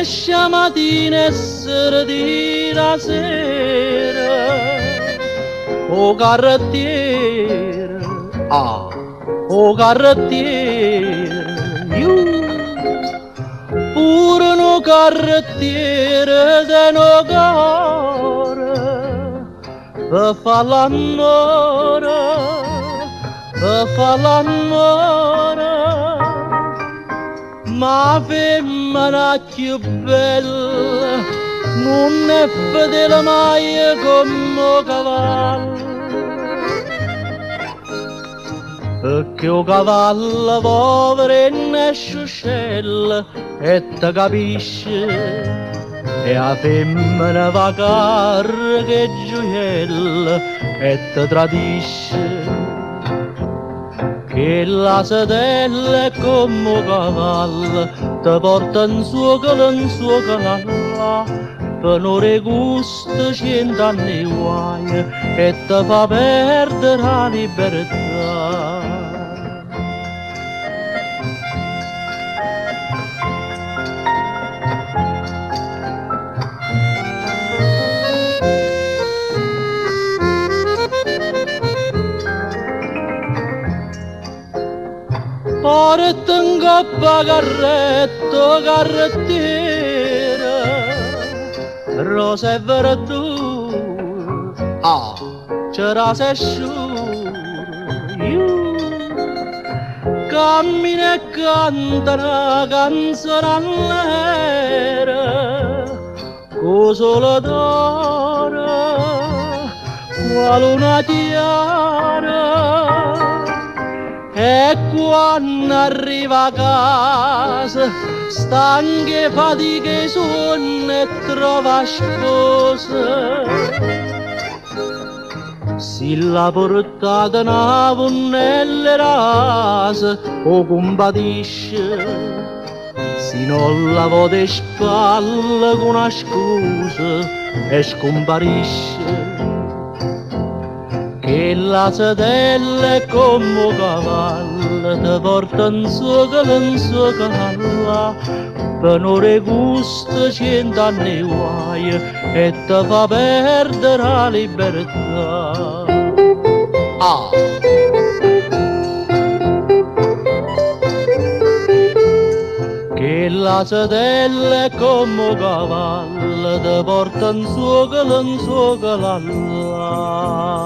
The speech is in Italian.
esce a mattina e si ritira a sera. O carrettiere, o carrettiere, pure no carrettiere de no cuore, per fa l'amore, per fa l'amore. Ma femmina più bella non è fedele mai come cavallo, perché o cavallo povero è sciuscella e te capisce, e la femmina va carra che gioiella e te tradisce. Che la sedella è come un cavallo, ti porta in suo calalla, per non regusta 100 anni guai e ti fa perdere la libertà. Porta in coppa carretto, carrettiere, rosa e verdura, c'era se sciura, cammina e canta una canzone all'era, con sole d'oro, quale una tiara. E quando arriva a casa, stanca e fatica e sonno e trova sposa. Si l'ha portata una ponnella rasa o compatisce, si non la vede spalle con una scusa e scomparisce. Che la sedella è come un cavallo, ti porta in suo calalla, per non regusta 100 anni guai e ti fa perdere la libertà. Che la sedella è come un cavallo, ti porta in suo calalla.